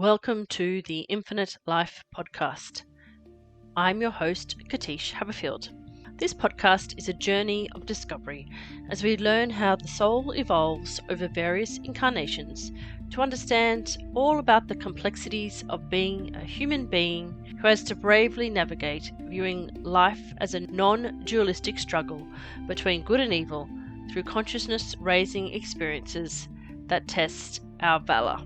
Welcome to the Infinite Life podcast. I'm your host, Katische Haberfield. This podcast is a journey of discovery as we learn how the soul evolves over various incarnations to understand all about the complexities of being a human being who has to bravely navigate viewing life as a non-dualistic struggle between good and evil through consciousness-raising experiences that test our valor.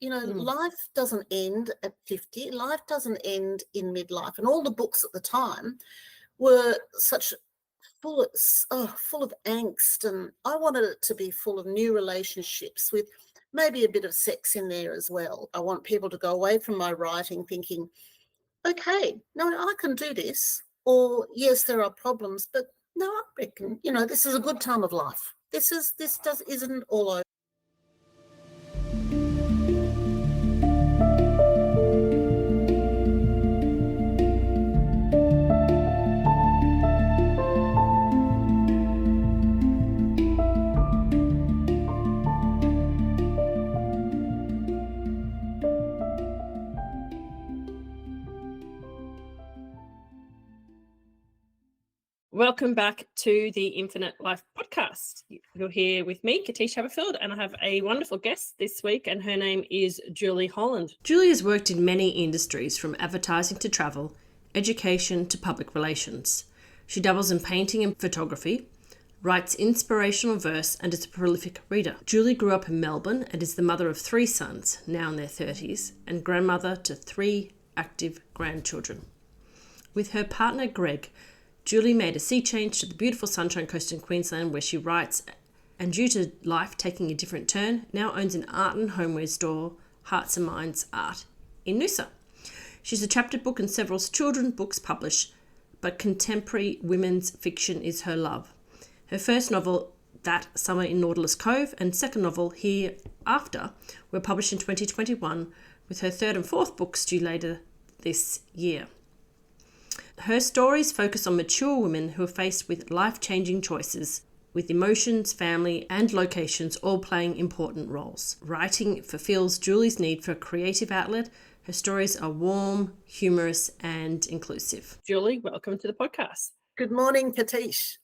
Life doesn't end at 50. Life doesn't end in midlife. And all the books at the time were such full of angst. And I wanted it to be full of new relationships with maybe a bit of sex in there as well. I want people to go away from my writing thinking, okay, no, I can do this. Or yes, there are problems, but no, I reckon, this is a good time of life. Isn't all over. Welcome back to the Infinite Life podcast. You're here with me, Katische Haberfield, and I have a wonderful guest this week, and her name is Julie Holland. Julie has worked in many industries, from advertising to travel, education to public relations. She dabbles in painting and photography, writes inspirational verse, and is a prolific reader. Julie grew up in Melbourne and is the mother of 3 sons, now in their 30s, and grandmother to 3 active grandchildren. With her partner, Greg, Julie made a sea change to the beautiful Sunshine Coast in Queensland, where she writes, and due to life taking a different turn, now owns an art and homeware store, Hearts and Minds Art, in Noosa. She's a chapter book and several children's books published, but contemporary women's fiction is her love. Her first novel, That Summer in Nautilus Cove, and second novel, Hereafter, were published in 2021, with her third and fourth books due later this year. Her stories focus on mature women who are faced with life-changing choices, with emotions, family, and locations all playing important roles. Writing fulfills Julie's need for a creative outlet. Her stories are warm, humorous, and inclusive. Julie, welcome to the podcast. Good morning, Katische.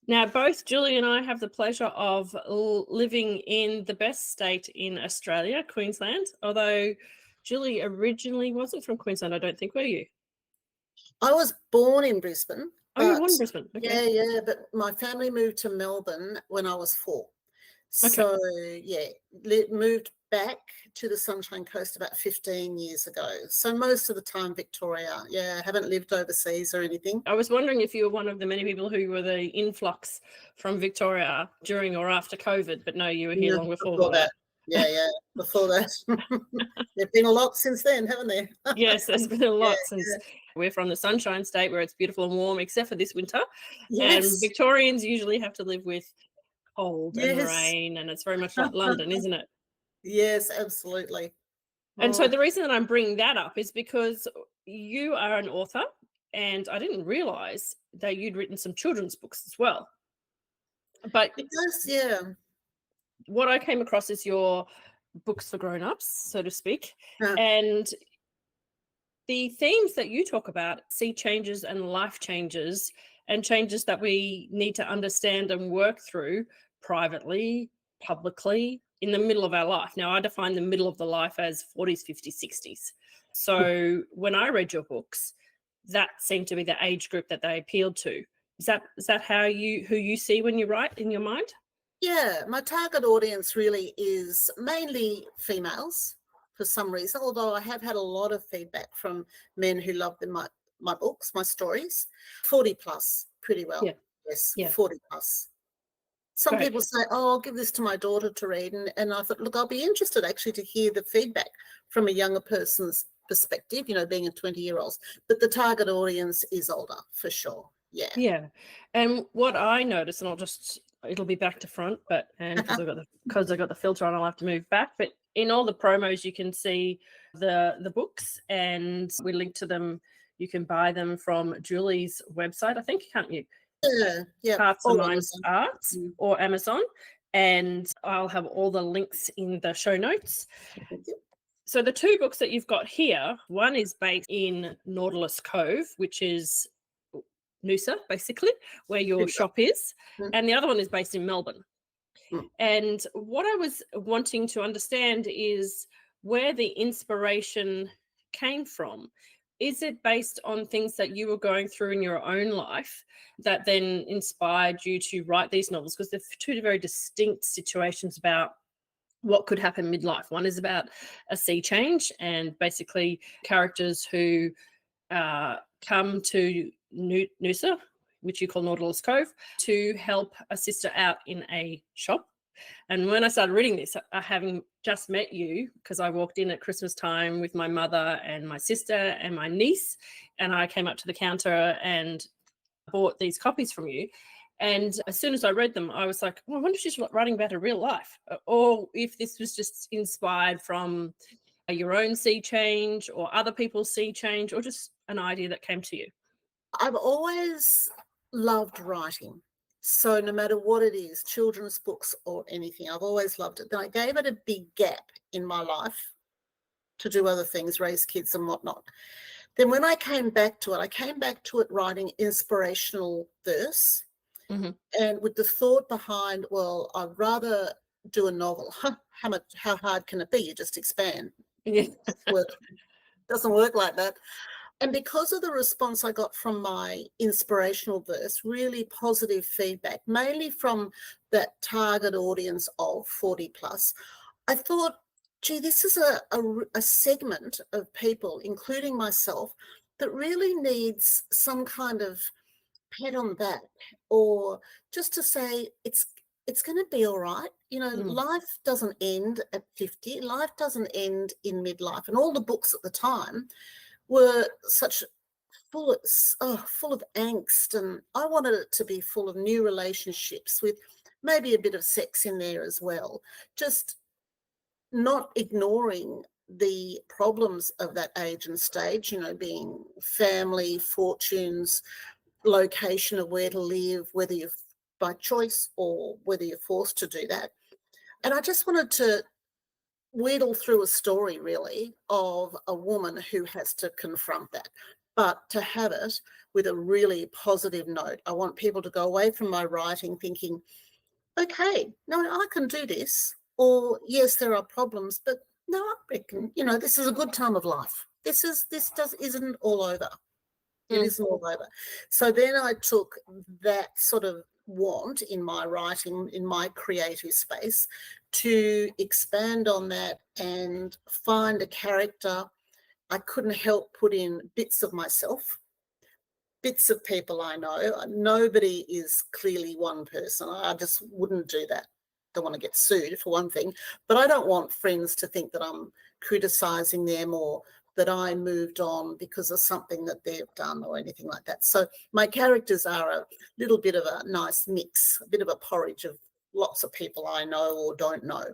Now, both Julie and I have the pleasure of living in the best state in Australia, Queensland, although Julie originally wasn't from Queensland, I don't think, were you? I was born in Brisbane. Oh, you were born in Brisbane. Okay. Yeah, but my family moved to Melbourne when I was 4. So, moved back to the Sunshine Coast about 15 years ago. So most of the time, Victoria. Yeah, haven't lived overseas or anything. I was wondering if you were one of the many people who were the influx from Victoria during or after COVID, but no, you were here long before that. Yeah, before that. There've been a lot since then, haven't there? Yes, there's been a lot since. We're from the Sunshine State where it's beautiful and warm, except for this winter. Yes. And Victorians usually have to live with cold and rain, and it's very much like London, isn't it? Yes, absolutely. And so the reason that I'm bringing that up is because you are an author, and I didn't realise that you'd written some children's books as well. But what I came across is your books for grown-ups, so to speak, and the themes that you talk about, sea changes and life changes, and changes that we need to understand and work through privately, publicly, in the middle of our life. Now, I define the middle of the life as 40s, 50s, 60s. So when I read your books, that seemed to be the age group that they appealed to. Is that who you see when you write in your mind? Yeah, my target audience really is mainly females for some reason, although I have had a lot of feedback from men who love my books, my stories. 40 plus, pretty well. Yeah. Yes, yeah. 40 plus. Some people say, I'll give this to my daughter to read. And I thought, look, I'll be interested actually to hear the feedback from a younger person's perspective, being a 20-year-old. But the target audience is older, for sure. Yeah. Yeah. And what I noticed, and it'll be back to front, but because I got the filter on, I'll have to move back. But in all the promos, you can see the books, and we link to them You can buy them from Julie's website, I think, can't you? Yeah. Hearts Or and Minds Amazon. Arts or Amazon. And I'll have all the links in the show notes. Thank you. So the two books that you've got here, one is based in Nautilus Cove, which is Noosa, basically, where your shop is. And the other one is based in Melbourne. And what I was wanting to understand is where the inspiration came from. Is it based on things that you were going through in your own life that then inspired you to write these novels? Because they're two very distinct situations about what could happen midlife. One is about a sea change and basically characters who come to Noosa, which you call Nautilus Cove, to help a sister out in a shop. And when I started reading this, having just met you, because I walked in at Christmas time with my mother and my sister and my niece, and I came up to the counter and bought these copies from you. And as soon as I read them, I was like, well, I wonder if she's writing about her real life, or if this was just inspired from your own sea change or other people's sea change, or just an idea that came to you. I've always loved writing. So no matter what it is, children's books or anything, I've always loved it. Then I gave it a big gap in my life to do other things, raise kids and whatnot. Then when I came back to it writing inspirational verse, and with the thought behind, well, I'd rather do a novel. How hard can it be? You just expand. Yeah. Doesn't work like that. And because of the response I got from my inspirational verse, really positive feedback, mainly from that target audience of 40 plus, I thought, gee, this is a segment of people, including myself, that really needs some kind of pat on the back, or just to say it's going to be all right. Life doesn't end at 50. Life doesn't end in midlife. And all the books at the time were such full of angst, and I wanted it to be full of new relationships with maybe a bit of sex in there as well, just not ignoring the problems of that age and stage, being family, fortunes, location of where to live, whether you're by choice or whether you're forced to do that. And I just wanted to wheedle through a story really of a woman who has to confront that, but to have it with a really positive note. I want people to go away from my writing thinking, okay, no, I can do this, or yes, there are problems, but no, I reckon, this is a good time of life. Isn't all over. It isn't all over. So then I took that sort of want in my writing, in my creative space, to expand on that and find a character. I couldn't help put in bits of myself, bits of people I know. Nobody is clearly one person. I just wouldn't do that. Don't want to get sued for one thing, but I don't want friends to think that I'm criticising them or that I moved on because of something that they've done or anything like that. So my characters are a little bit of a nice mix, a bit of a porridge of lots of people I know or don't know.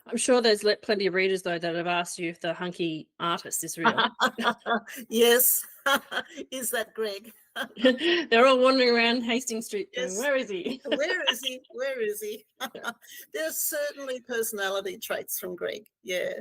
I'm sure there's plenty of readers, though, that have asked you if the hunky artist is real. Yes. Is that Greg? They're all wandering around Hastings Street going, Yes. where is he? Where is he? Where is he? There's certainly personality traits from Greg. Yeah.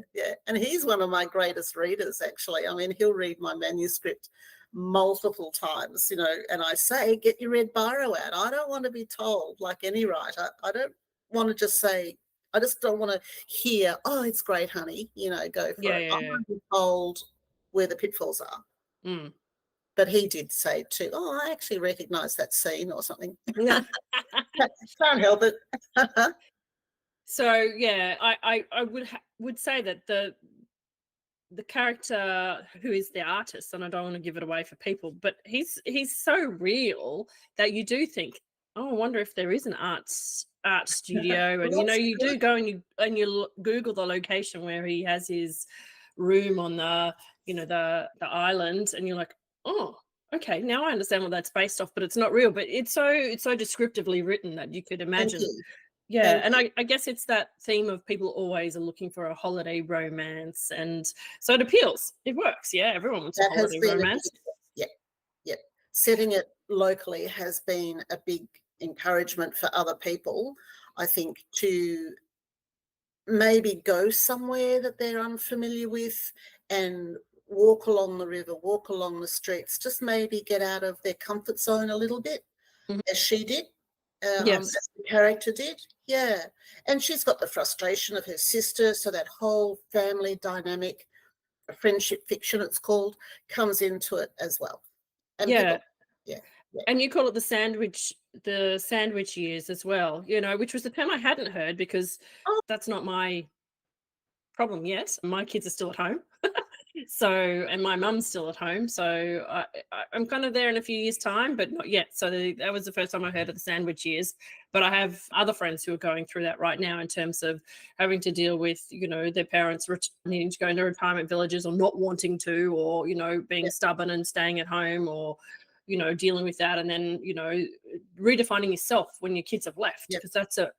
And he's one of my greatest readers, actually. I mean, he'll read my manuscript multiple times, and I say, get your red biro out. I don't want to be told, like any writer, I don't want to just say, I just don't want to hear, oh, it's great, honey, go for it. I want to be told where the pitfalls are. But he did say too, oh, I actually recognise that scene or something. Can't help it. So, yeah, I would say that the character who is the artist, and I don't want to give it away for people, but he's so real that you do think, oh, I wonder if there is an art studio. And you do go and you Google the location where he has his room on the island, and you're like, oh, okay, now I understand what that's based off, but it's not real. But it's so descriptively written that you could imagine. Yeah, and I guess it's that theme of people always are looking for a holiday romance, and so it appeals. It works. Yeah, everyone wants a holiday romance. setting it locally has been a big encouragement for other people, I think, to maybe go somewhere that they're unfamiliar with and walk along the river, walk along the streets, just maybe get out of their comfort zone a little bit, as she did, Yes. as the character did. Yeah. And she's got the frustration of her sister, so that whole family dynamic, friendship fiction it's called, comes into it as well. And Yeah. people, yeah. And you call it the sandwich years as well, you know, which was the term I hadn't heard, because Oh. that's not my problem yet. My kids are still at home. So, and my mum's still at home. So I'm kind of there in a few years' time, but not yet. So that was the first time I heard of the sandwich years. But I have other friends who are going through that right now in terms of having to deal with, you know, their parents needing to go into retirement villages or not wanting to, or, you know, being stubborn and staying at home, or, you know, dealing with that. And then, you know, redefining yourself when your kids have left, because that's a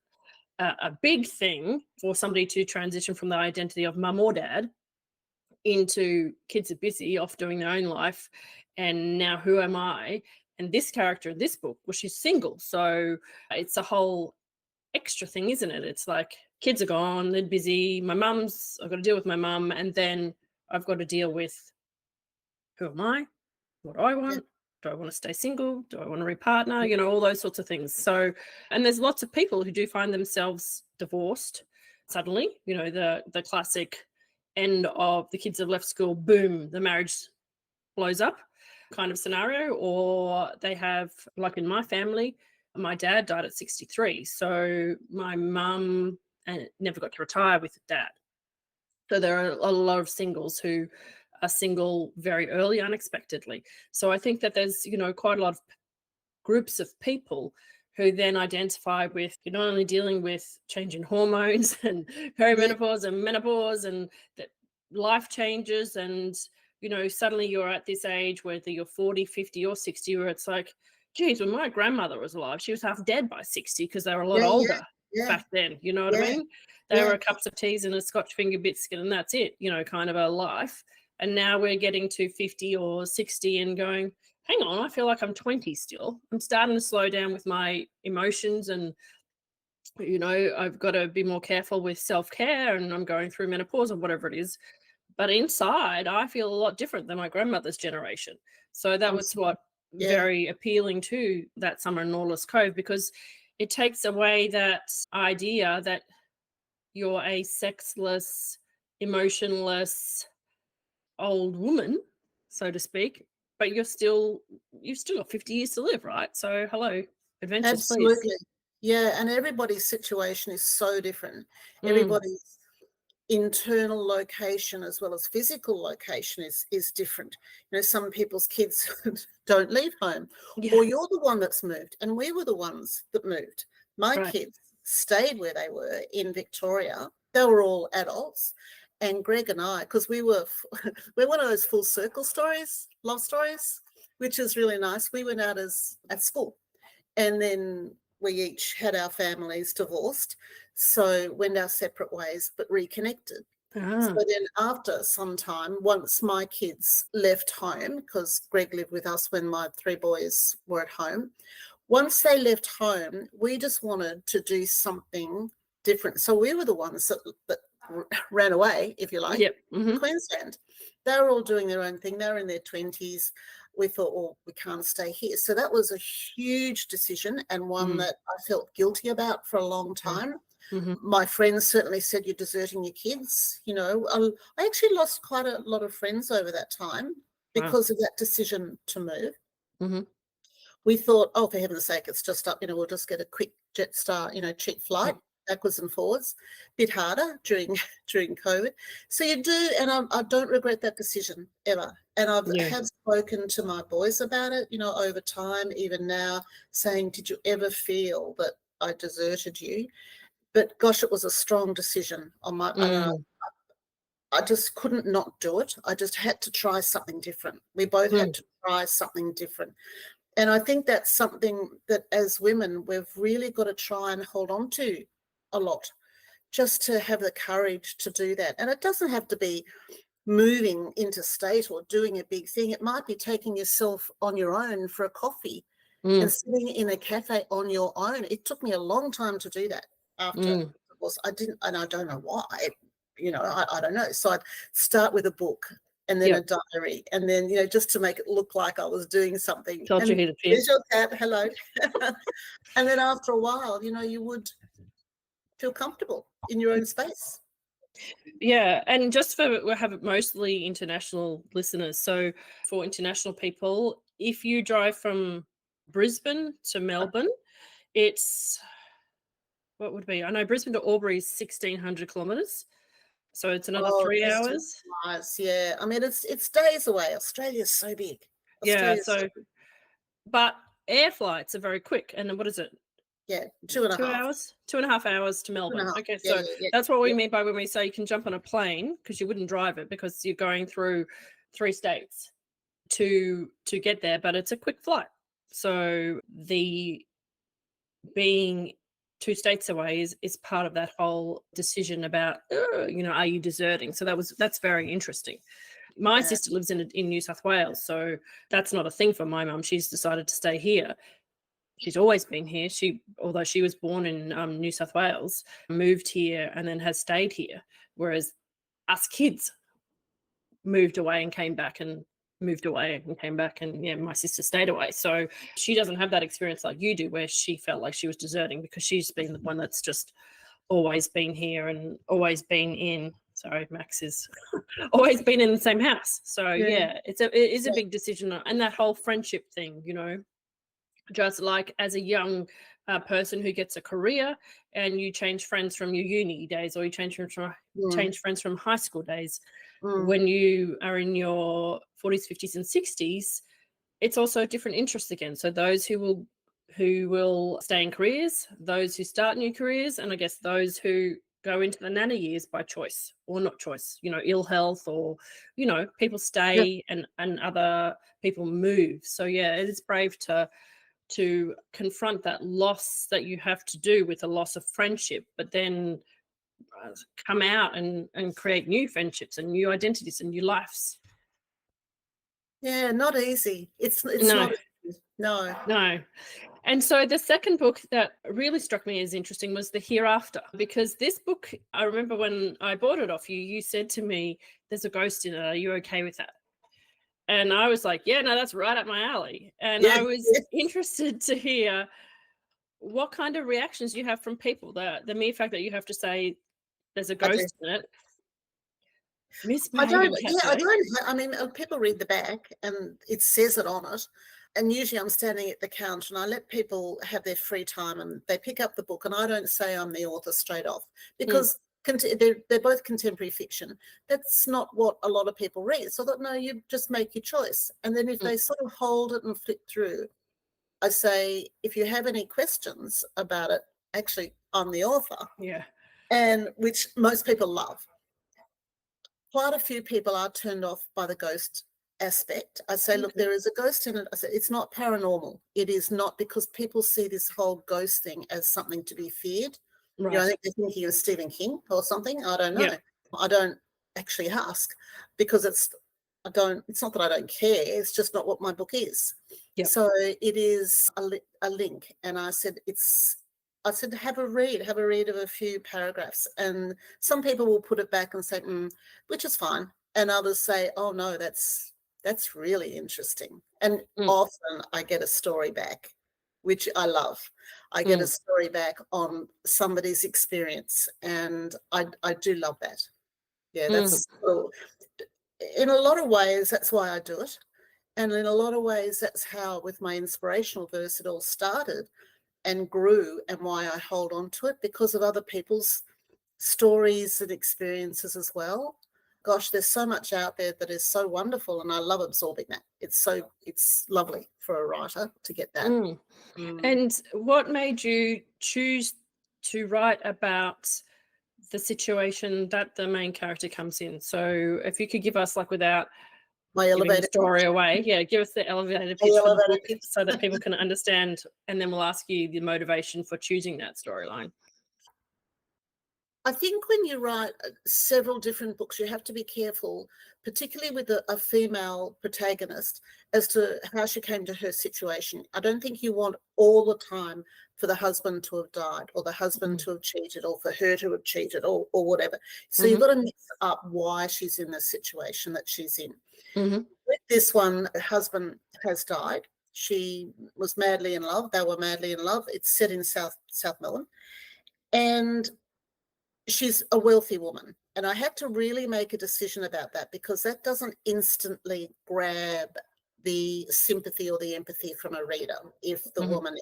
big thing for somebody to transition from the identity of mum or dad into kids are busy off doing their own life, and now who am I? And this character in this book, well, she's single, so it's a whole extra thing, isn't it? It's like kids are gone, they're busy, I've got to deal with my mum, and then I've got to deal with, who am I? What do I want? Do I want to stay single? Do I want to repartner? You know, all those sorts of things. So, and there's lots of people who do find themselves divorced suddenly, you know, the classic end of the kids have left school, boom, the marriage blows up kind of scenario. Or they have, like in my family, my dad died at 63. So my mum never got to retire with dad. So there are a lot of singles who are single very early, unexpectedly. So I think that there's, you know, quite a lot of groups of people who then identify with, you're not only dealing with changing hormones and perimenopause and menopause and that life changes, and, you know, suddenly you're at this age, whether you're 40, 50 or 60, where it's like, geez, when my grandmother was alive, she was half dead by 60 because they were a lot older back then, you know what I mean? They were cups of teas and a Scotch finger biscuit and that's it, you know, kind of a life. And now we're getting to 50 or 60 and going, hang on, I feel like I'm 20 still. I'm starting to slow down with my emotions, and, you know, I've got to be more careful with self-care, and I'm going through menopause or whatever it is. But inside, I feel a lot different than my grandmother's generation. So that was what very appealing to that Summer in Lawless Cove, because it takes away that idea that you're a sexless, emotionless old woman, so to speak, but you've still got 50 years to live, right? So hello, adventures, absolutely, please. Yeah, and everybody's situation is so different. Everybody's internal location as well as physical location is different. You know, some people's kids don't leave home, or you're the one that's moved, and we were the ones that moved. My kids stayed where they were in Victoria. They were all adults. And Greg and I, because we're one of those full circle stories, love stories, which is really nice. We went out at school, and then we each had our families divorced, so went our separate ways, but reconnected. So then after some time, once my kids left home, because Greg lived with us when my 3 boys were at home, once they left home, we just wanted to do something different. So we were the ones that ran away, if you like, to Queensland. They were all doing their own thing. They were in their 20s. We thought, well, we can't stay here. So that was a huge decision, and one that I felt guilty about for a long time. My friends certainly said, you're deserting your kids. You know, I actually lost quite a lot of friends over that time because of that decision to move. We thought, oh, for heaven's sake, it's just up, you know, we'll just get a quick Jetstar, you know, cheap flight, backwards and forwards. Bit harder during COVID. So you do, and I don't regret that decision ever. And I've have spoken to my boys about it, you know, over time, even now, saying, did you ever feel that I deserted you? But gosh, it was a strong decision on my I just couldn't not do it. I just had to try something different. We both had to try something different. And I think that's something that as women, we've really got to try and hold on to a lot, just to have the courage to do that. And it doesn't have to be moving interstate or doing a big thing. It might be taking yourself on your own for a coffee and sitting in a cafe on your own. It took me a long time to do that after I didn't, and I don't know why, I don't know. So I'd start with a book and then a diary, and then, just to make it look like I was doing something. Told you and there's your cat, hello. And then after a while, you would feel comfortable in your own space. Yeah, and just we have mostly international listeners. So for international people, if you drive from Brisbane to Melbourne, it's, what would be? I know Brisbane to Albury is 1,600 kilometres. So it's another 3 hours. Nice, yeah. I mean, it's days away. Australia's so big. But air flights are very quick. And then what is it? Yeah, 2.5 hours. 2.5 hours to Melbourne. Okay, so that's what we mean by when we say you can jump on a plane, because you wouldn't drive it because you're going through 3 states to get there, but it's a quick flight. So the being 2 states away is part of that whole decision about, are you deserting? So that's very interesting. My sister lives in New South Wales, so that's not a thing for my mum. She's decided to stay here. She's always been here. Although she was born in New South Wales, moved here and then has stayed here. Whereas us kids moved away and came back, and moved away and came back, and my sister stayed away. So she doesn't have that experience like you do, where she felt like she was deserting, because she's been the one that's just always been here and always been in. Sorry, Max is always been in the same house. So it is a big decision, and that whole friendship thing, just like as a young person who gets a career and you change friends from your uni days, or you change friends from high school days. When you are in your 40s, 50s and 60s, it's also different interests again. So those who will stay in careers, those who start new careers, and I guess those who go into the nanny years by choice or not choice, ill health, or, people stay and other people move. So it is brave to confront that loss that you have to do with a loss of friendship, but then come out and create new friendships and new identities and new lives. Yeah, not easy. It's No. not easy. No. And so the second book that really struck me as interesting was the Hereafter, because this book, I remember when I bought it off you, you said to me, there's a ghost in it. Are you okay with that? And I was like, yeah, no, that's right up my alley. And I was interested to hear what kind of reactions you have from people. The mere fact that you have to say there's a ghost in it. I mean, people read the back and it says it on it. And usually I'm standing at the counter and I let people have their free time and they pick up the book, and I don't say I'm the author straight off, because they're both contemporary fiction. That's not what a lot of people read. So I thought, no, you just make your choice. And then if they sort of hold it and flip through, I say, if you have any questions about it, actually, I'm the author. Yeah. And which most people love. Quite a few people are turned off by the ghost aspect. I say, look, there is a ghost in it. I say, it's not paranormal. It is not, because people see this whole ghost thing as something to be feared. Right. I think they're thinking of Stephen King or something. I don't know. Yeah. I don't actually ask, because it's not that I don't care. It's just not what my book is. Yep. So it is a link. And I said, have a read of a few paragraphs. And some people will put it back and say, which is fine. And others say, oh no, that's really interesting. And often I get a story back, which I love. I get a story back on somebody's experience, and I do love that. Yeah, that's cool. In a lot of ways, that's why I do it. And in a lot of ways, that's how, with my inspirational verse, it all started and grew, and why I hold on to it, because of other people's stories and experiences as well. Gosh, there's so much out there that is so wonderful, and I love absorbing that. It's lovely for a writer to get that. And what made you choose to write about the situation that the main character comes in? So if you could give us, like, without my elevator story away, give us the elevator pitch so that people can understand, and then we'll ask you the motivation for choosing that storyline. I think when you write several different books, you have to be careful, particularly with a female protagonist, as to how she came to her situation. I don't think you want all the time for the husband to have died, or the husband to have cheated, or for her to have cheated, or whatever. So you've got to mix up why she's in the situation that she's in. With this one, her husband has died. She was madly in love. They were madly in love. It's set in South Melbourne. And she's a wealthy woman. And I had to really make a decision about that, because that doesn't instantly grab the sympathy or the empathy from a reader if the woman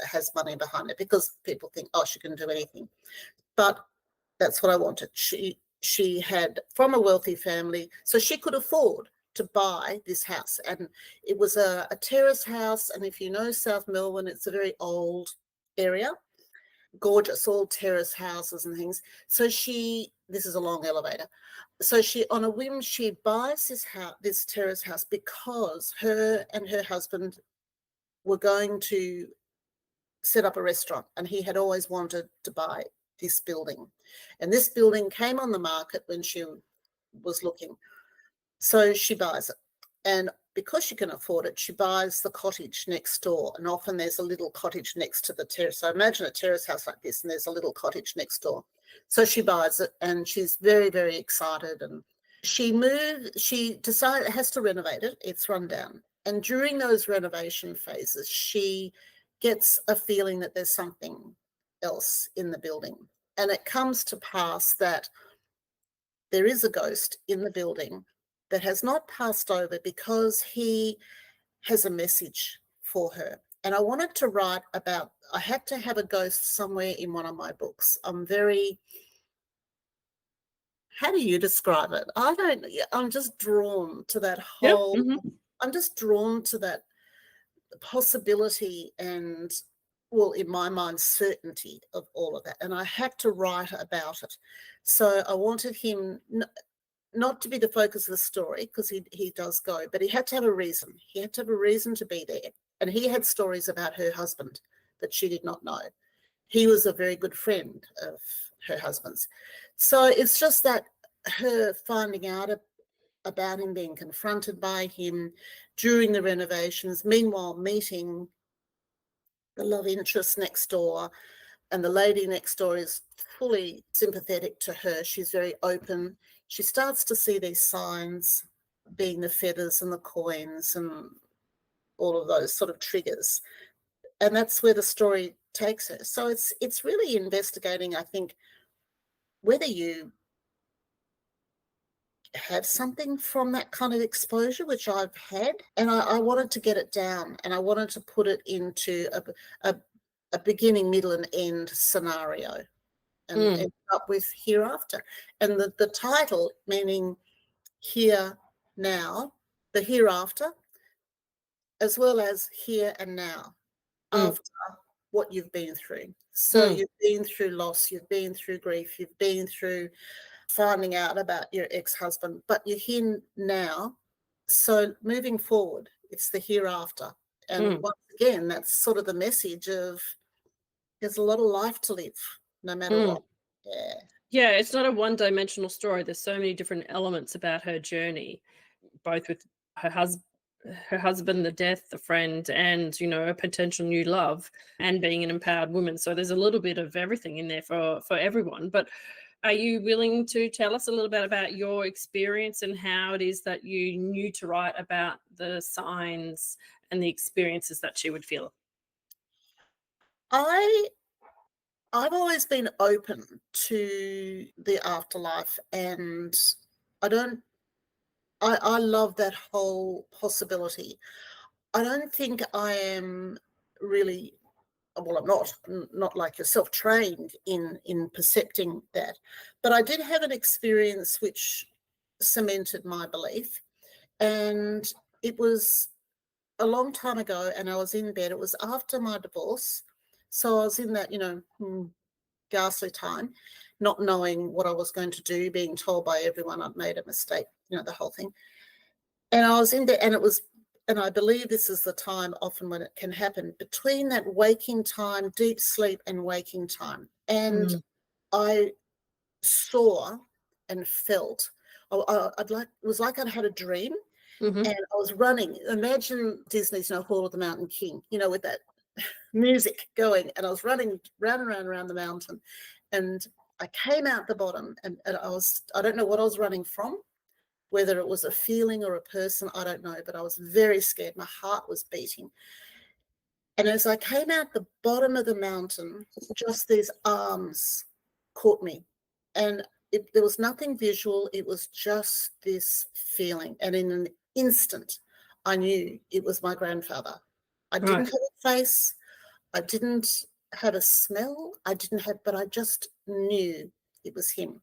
has money behind it, because people think, oh, she can do anything. But that's what I wanted. She had from a wealthy family, so she could afford to buy this house. And it was a terrace house. And if you know South Melbourne, it's a very old area. Gorgeous, all terrace houses and things. So this is a long elevator. So she, on a whim, she buys this terrace house, because her and her husband were going to set up a restaurant, and he had always wanted to buy this building. And this building came on the market when she was looking. So she buys it. And because she can afford it, she buys the cottage next door. And often there's a little cottage next to the terrace. So imagine a terrace house like this, and there's a little cottage next door. So she buys it, and she's very, very excited. And she has to renovate it. It's run down. And during those renovation phases, she gets a feeling that there's something else in the building. And it comes to pass that there is a ghost in the building that has not passed over, because he has a message for her. And I wanted to write about, I had to have a ghost somewhere in one of my books. How do you describe it? I'm just drawn to that whole, I'm just drawn to that possibility and, well, in my mind, certainty of all of that. And I had to write about it. So I wanted him not to be the focus of the story, because he does go, but he had to have a reason. He had to have a reason to be there. And he had stories about her husband that she did not know. He was a very good friend of her husband's. So it's just that her finding out about him, being confronted by him during the renovations, meanwhile meeting the love interest next door. And the lady next door is fully sympathetic to her. She's very open. She starts to see these signs, being the feathers and the coins and all of those sort of triggers. And that's where the story takes her. So it's really investigating, I think, whether you have something from that kind of exposure, which I've had. And I wanted to get it down, and I wanted to put it into a beginning, middle and end scenario, and end up with Hereafter. And the title, meaning here, now, the hereafter, as well as here and now, after what you've been through. So you've been through loss, you've been through grief, you've been through finding out about your ex-husband, but you're here now. So moving forward, it's the hereafter. And once again, that's sort of the message of, there's a lot of life to live, no matter what. Yeah, it's not a one-dimensional story. There's so many different elements about her journey, both with her husband, the death, the friend, and, a potential new love, and being an empowered woman. So there's a little bit of everything in there for everyone. But are you willing to tell us a little bit about your experience and how it is that you knew to write about the signs and the experiences that she would feel? I've always been open to the afterlife, and I love that whole possibility. I don't think I am really, well, I'm not like yourself, trained in percepting that, but I did have an experience which cemented my belief. And it was a long time ago, and I was in bed. It was after my divorce. So I was in that, ghastly time, not knowing what I was going to do, being told by everyone I'd made a mistake, the whole thing. And I was in there, and I believe this is the time often when it can happen, between that waking time, deep sleep and waking time. And I saw and felt. It was like I'd had a dream, Mm-hmm. and I was running. Imagine Disney's Hall of the Mountain King, with that music going, and I was running round and round around the mountain, and I came out the bottom, and I don't know what I was running from, whether it was a feeling or a person, I don't know, but I was very scared. My heart was beating. And as I came out the bottom of the mountain, just these arms caught me. And there was nothing visual. It was just this feeling. And in an instant, I knew it was my grandfather. I didn't have a face. I didn't have a smell. But I just knew it was him.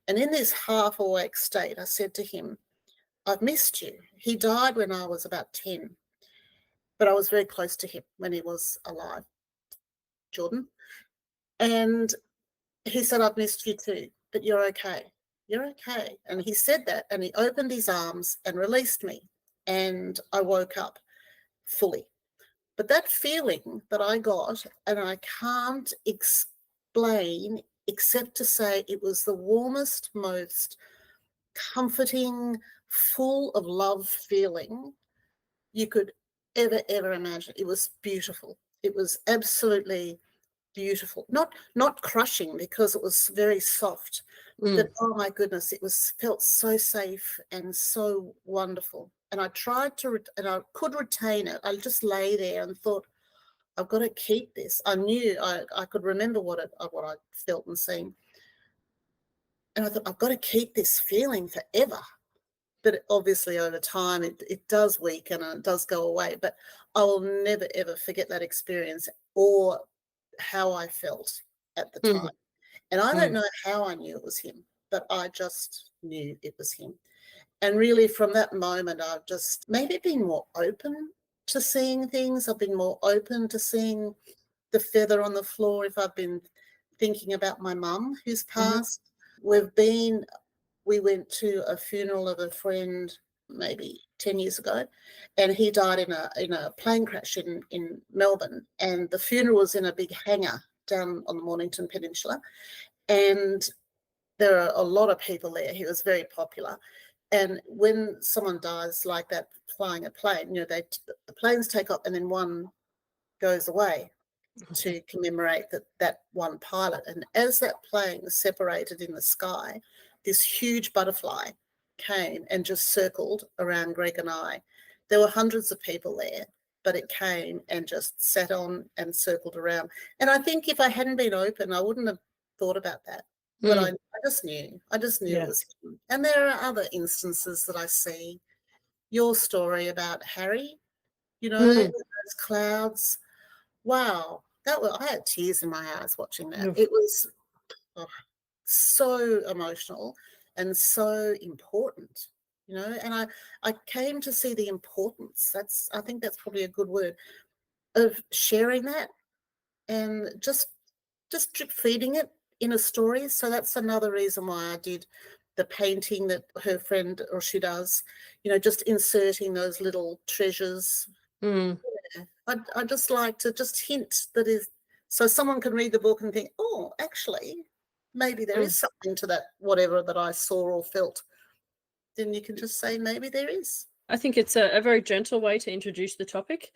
And in this half awake state, I said to him, I've missed you. He died when I was about 10. But I was very close to him when he was alive, Jordan. And he said, I've missed you too, but you're okay. You're okay. And he said that, and he opened his arms and released me. And I woke up fully. But that feeling that I got, and I can't explain except to say it was the warmest, most comforting, full of love feeling you could ever imagine. It was beautiful. It was absolutely beautiful. Not crushing, because it was very soft. But oh my goodness, felt so safe and so wonderful. And I tried to, and I could retain it. I just lay there and thought, I've got to keep this. I knew I could remember what I felt and seen. And I thought, I've got to keep this feeling forever. But obviously over time it does weaken and it does go away. But I will never, ever forget that experience or how I felt at the time. And I don't know how I knew it was him, but I just knew it was him. And really from that moment, I've just maybe been more open to seeing things. I've been more open to seeing the feather on the floor if I've been thinking about my mum who's passed. We went to a funeral of a friend maybe 10 years ago, and he died in a plane crash in Melbourne. And the funeral was in a big hangar down on the Mornington Peninsula. And there are a lot of people there. He was very popular. And when someone dies like that flying a plane, the planes take off and then one goes away to commemorate that one pilot. And as that plane separated in the sky, this huge butterfly came and just circled around Greg and I. There were hundreds of people there, but it came and just sat on and circled around. And I think if I hadn't been open, I wouldn't have thought about that. But I just knew. It was him. And there are other instances that I see. Your story about Harry, those clouds. Wow. I had tears in my eyes watching that. It was so emotional and so important, and I came to see the importance. I think that's probably a good word, of sharing that and just drip feeding it in a story. So that's another reason why I did the painting that her friend, or she does, just inserting those little treasures. I just like to just hint that is, so someone can read the book and think, oh, actually, maybe there is something to that, whatever that I saw or felt. Then you can just say, maybe there is. I think it's a very gentle way to introduce the topic,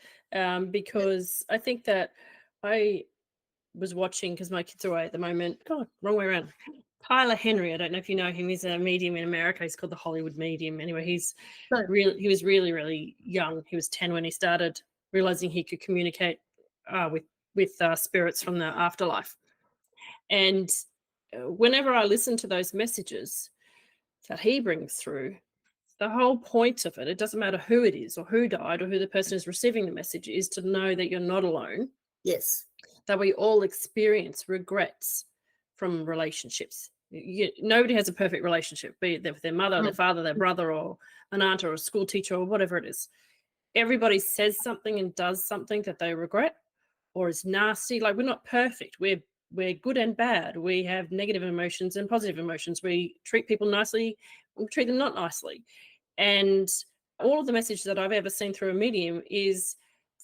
because I think that I was watching, because my kids are away at the moment. God, wrong way around. Tyler Henry, I don't know if you know him. He's a medium in America. He's called the Hollywood Medium. Anyway, he was really, really young. He was 10 when he started realizing he could communicate with spirits from the afterlife. And whenever I listen to those messages that he brings through, the whole point of it doesn't matter who it is or who died or who the person is receiving the message, is to know that you're not alone. Yes. That we all experience regrets from relationships. Nobody has a perfect relationship, be it with their mother, their father, their brother, or an aunt or a school teacher or whatever it is. Everybody says something and does something that they regret or is nasty. Like, we're not perfect. We're good and bad. We have negative emotions and positive emotions. We treat people nicely, we treat them not nicely. And all of the messages that I've ever seen through a medium is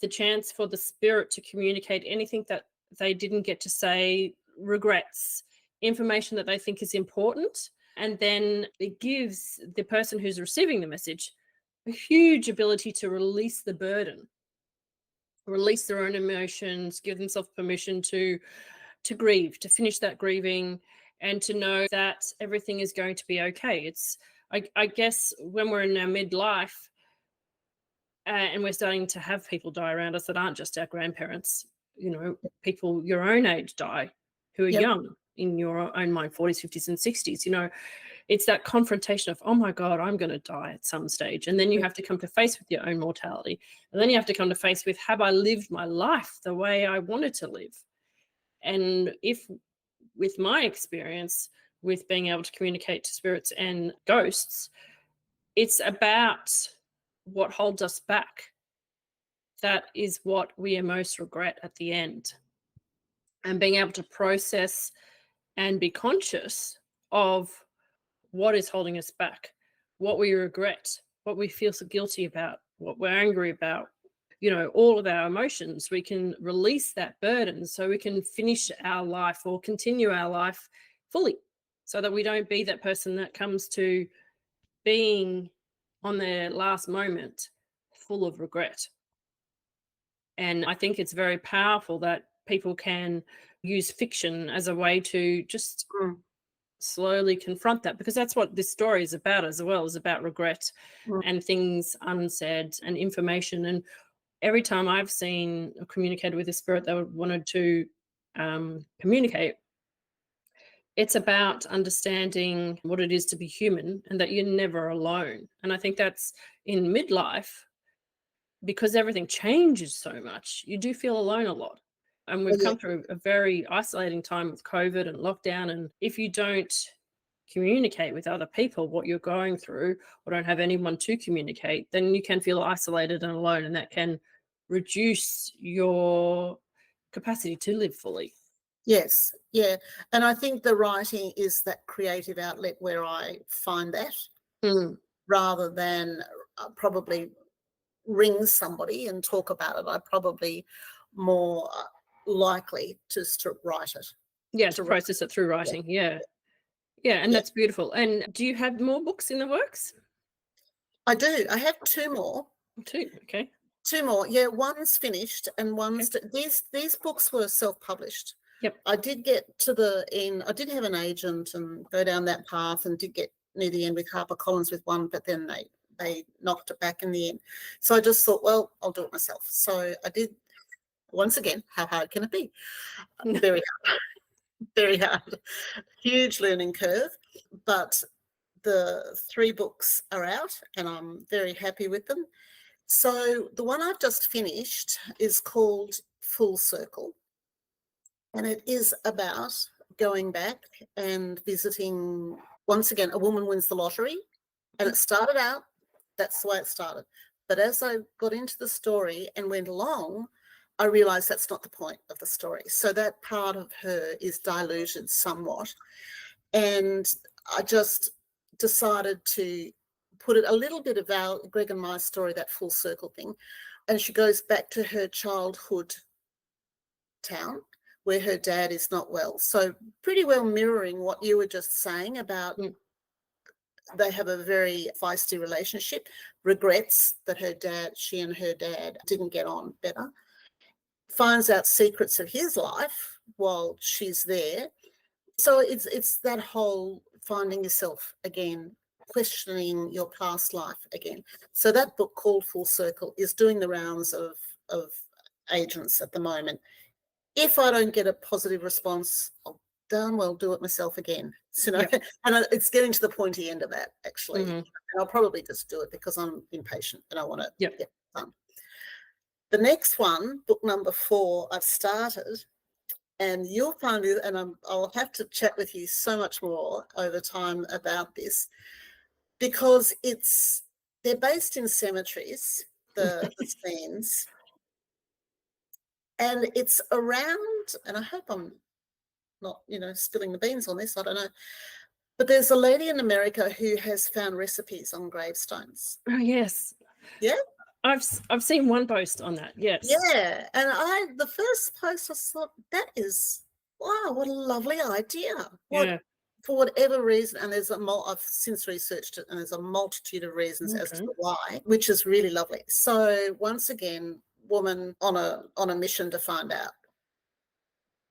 the chance for the spirit to communicate anything that they didn't get to say, regrets, information that they think is important. And then it gives the person who's receiving the message a huge ability to release the burden, release their own emotions, give themselves permission to grieve, to finish that grieving, and to know that everything is going to be okay. It's, I guess, when we're in our midlife and we're starting to have people die around us that aren't just our grandparents, you know, people your own age die who are young in your own mind, 40s, 50s, and 60s, you know, it's that confrontation of, oh my God, I'm going to die at some stage. And then you have to come to face with your own mortality. And then you have to come to face with, have I lived my life the way I wanted to live? And if, with my experience with being able to communicate to spirits and ghosts, it's about what holds us back. That is what we most regret at the end. And being able to process and be conscious of what is holding us back, what we regret, what we feel so guilty about, what we're angry about, you know, all of our emotions. We can release that burden so we can finish our life or continue our life fully, so that we don't be that person that comes to being on their last moment full of regret. And I think it's very powerful that people can use fiction as a way to just slowly confront that, because that's what this story is about as well, is about regret and things unsaid and information. And every time I've seen or communicated with a spirit that wanted to communicate, it's about understanding what it is to be human and that you're never alone. And I think that's in midlife, because everything changes so much, you do feel alone a lot. And we've come through a very isolating time with COVID and lockdown. And if you don't communicate with other people what you're going through, or don't have anyone to communicate, then you can feel isolated and alone. And that can reduce your capacity to live fully. Yes, yeah. And I think the writing is that creative outlet where I find that, rather than probably ring somebody and talk about it. I'm probably more likely just to write it. Yeah, to process it through writing. Yeah. And that's beautiful. And do you have more books in the works? I do. I have two more. Two, okay. Two more. Yeah, one's finished and one's these books were self-published. Yep. I did get to the end. I did have an agent and go down that path, and did get near the end with HarperCollins with one, but then they knocked it back in the end. So I just thought, well, I'll do it myself. So I did. Once again, how hard can it be? Very hard. Very hard. Huge learning curve. But the 3 books are out and I'm very happy with them. So the one I've just finished is called Full Circle. And it is about going back and visiting, once again, a woman wins the lottery. And it started out, that's the way it started. But as I got into the story and went along, I realised that's not the point of the story. So that part of her is diluted somewhat. And I just decided to put it a little bit of Greg and my story, that full circle thing. And she goes back to her childhood town where her dad is not well. So pretty well mirroring what you were just saying about they have a very feisty relationship, regrets that she and her dad didn't get on better, finds out secrets of his life while she's there. So it's that whole finding yourself again, questioning your past life again. So that book called Full Circle is doing the rounds of agents at the moment. If I don't get a positive response, I'll darn well do it myself again. So, and it's getting to the pointy end of that, actually. And I'll probably just do it because I'm impatient and I want to get it done. The next one, book number 4, I've started, and you'll find it, and I'll have to chat with you so much more over time about this, because they're based in cemeteries, the scenes, and it's around, and I hope I'm not, spilling the beans on this, I don't know, but there's a lady in America who has found recipes on gravestones. Oh, yes. Yeah? I've seen one post on that, yes. Yeah, and the first post I thought, that is wow, what a lovely idea. Yeah. For whatever reason, and I've since researched it, and there's a multitude of reasons as to why, which is really lovely. So once again, woman on a mission to find out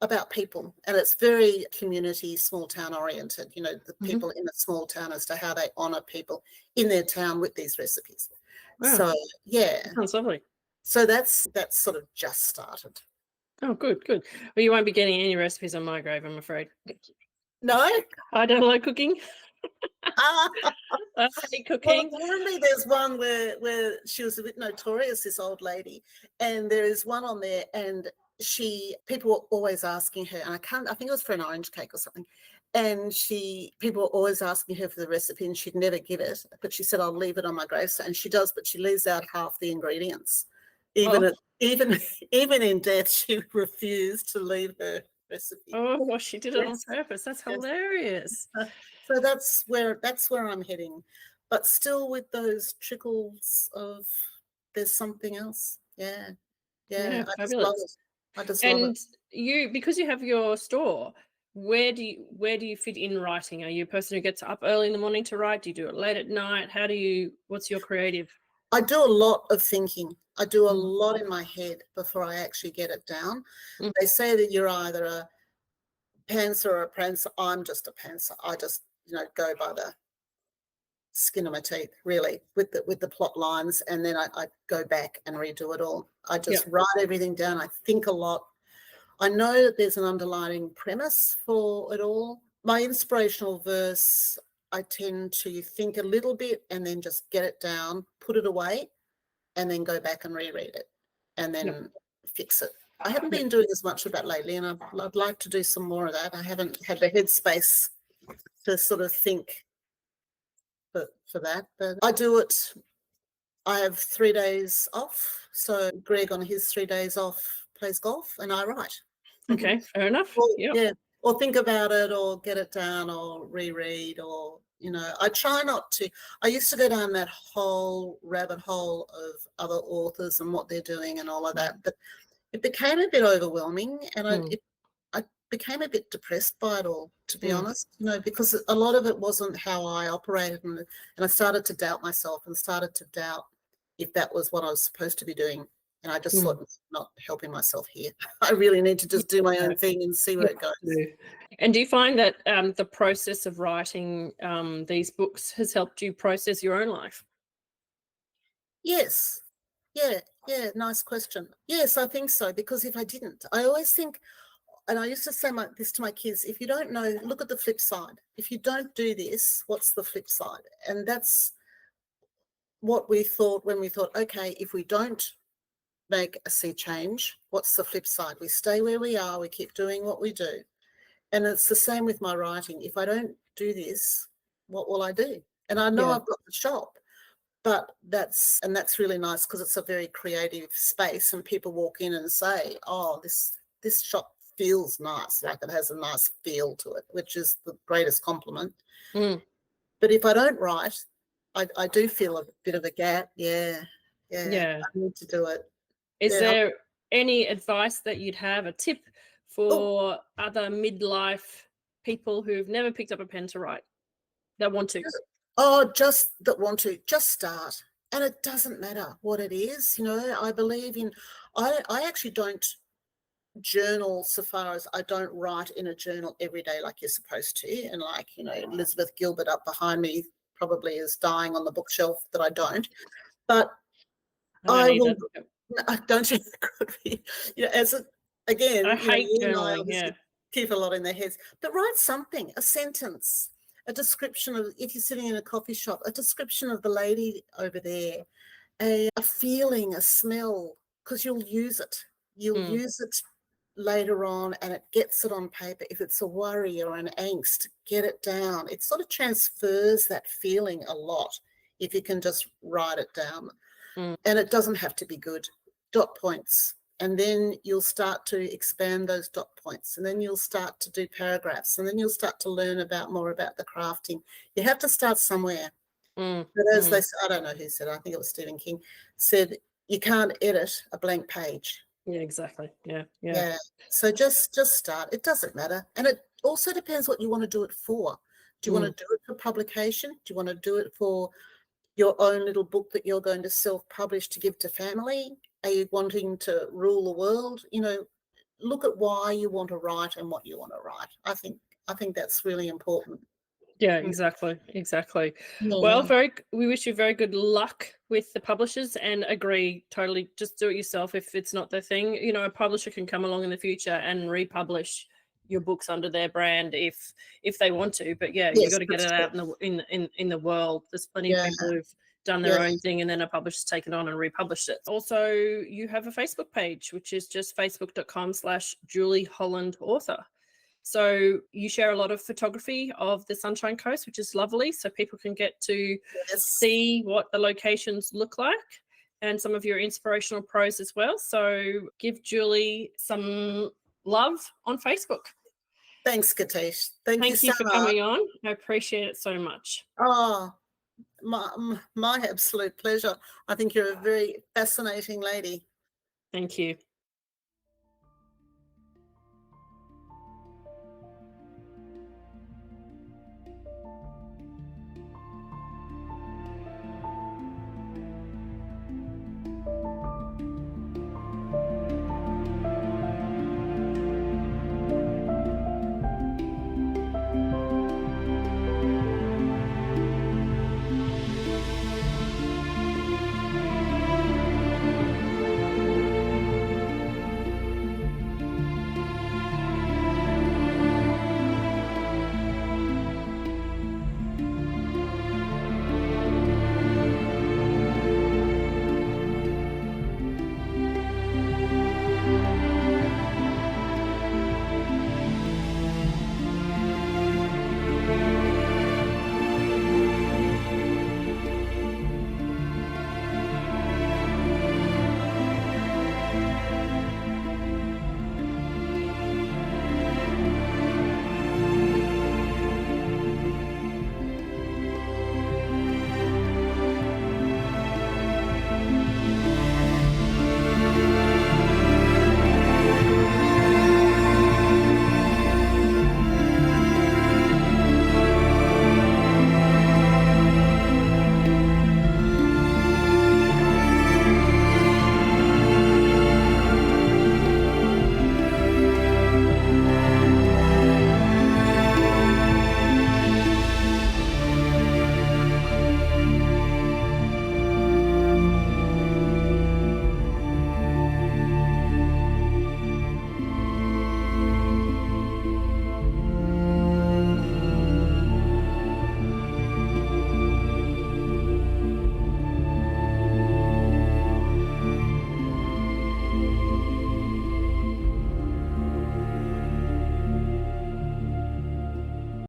about people, and it's very community, small town oriented. You know, the people in a small town as to how they honour people in their town with these recipes. Wow. So yeah, That sounds lovely. so that's sort of just started. Oh, good. Well, you won't be getting any recipes on my grave, I'm afraid. No, I don't like cooking. I hate cooking. Well, apparently there's one where she was a bit notorious, this old lady, and there is one on there, and people were always asking her, and I think it was for an orange cake or something, and people were always asking her for the recipe, and she'd never give it, but she said, I'll leave it on my gravestone, and she does, but she leaves out half the ingredients. Even in death, she refused to leave her recipe. Oh, well, she did it on purpose. That's hilarious. So that's where I'm heading, but still with those trickles of there's something else. Yeah. Fabulous. I just love it. You, because you have your store, where do you fit in writing? Are you a person who gets up early in the morning to write? Do you do it late at night? What's your creative? I do a lot of thinking. I do a lot in my head before I actually get it down. They say that you're either a pantser or a prancer. I'm just a pantser. I just, go by the skin of my teeth, really, with the plot lines, and then I go back and redo it all. I just write everything down. I think a lot. I know that there's an underlying premise for it all. My inspirational verse, I tend to think a little bit and then just get it down, put it away, and then go back and reread it and then fix it. I haven't been doing as much of that lately, and I'd like to do some more of that. I haven't had the headspace to sort of think for that, but I do it. I have 3 days off, so Greg on his 3 days off plays golf and I write. Okay, fair enough. Or think about it, or get it down, or reread, or I try not to. I used to go down that whole rabbit hole of other authors and what they're doing and all of that, but it became a bit overwhelming, and I became a bit depressed by it all, to be honest, because a lot of it wasn't how I operated, and I started to doubt myself and started to doubt if that was what I was supposed to be doing. And I just thought, not helping myself here. I really need to just do my own thing and see where it goes. And do you find that the process of writing these books has helped you process your own life? Yes. Yeah, nice question. Yes, I think so, because if I didn't, I always think, and I used to say this to my kids, if you don't know, look at the flip side. If you don't do this, what's the flip side? And that's what we thought when we thought, okay, if we don't make a sea change, what's the flip side? We stay where we are, we keep doing what we do. And it's the same with my writing. If I don't do this, what will I do? And I know I've got the shop, but that's really nice, because it's a very creative space, and people walk in and say, oh, this shop feels nice, like it has a nice feel to it, which is the greatest compliment. But if I don't write, I do feel a bit of a gap. I need to do it. Is there any advice that you'd have, a tip for other midlife people who've never picked up a pen to write, that want to? Just start. And it doesn't matter what it is. I believe in, I actually don't journal so far as I don't write in a journal every day like you're supposed to. And Elizabeth Gilbert up behind me probably is dying on the bookshelf that I don't. But I will. I don't think it could be. I hate journaling. Keep a lot in their heads, but write something, a sentence, a description of, if you're sitting in a coffee shop, a description of the lady over there, a feeling, a smell, because you'll use it. You'll use it later on, and it gets it on paper. If it's a worry or an angst, get it down. It sort of transfers that feeling a lot if you can just write it down. And it doesn't have to be good. Dot points. And then you'll start to expand those dot points. And then you'll start to do paragraphs. And then you'll start to learn more about the crafting. You have to start somewhere. But as I don't know who said, I think it was Stephen King, said, you can't edit a blank page. Yeah, exactly. Yeah. So just start. It doesn't matter. And it also depends what you want to do it for. Do you want to do it for publication? Do you want to do it for your own little book that you're going to self-publish to give to family? Are you wanting to rule the world? Look at why you want to write and what you want to write. I think that's really important. Yeah, exactly. Yeah. Well, we wish you very good luck with the publishers, and agree totally. Just do it yourself if it's not their thing. A publisher can come along in the future and republish your books under their brand if they want to. But yeah, you got to get it out in the world. There's plenty of people who've done their own thing, and then a publisher's taken on and republished it. Also, you have a Facebook page, which is just facebook.com/Julie Holland author. So you share a lot of photography of the Sunshine Coast, which is lovely. So people can get to see what the locations look like, and some of your inspirational prose as well. So give Julie some love on Facebook. Thanks, Katish. Thank you so for coming on. I appreciate it so much. Oh, my absolute pleasure. I think you're a very fascinating lady. Thank you.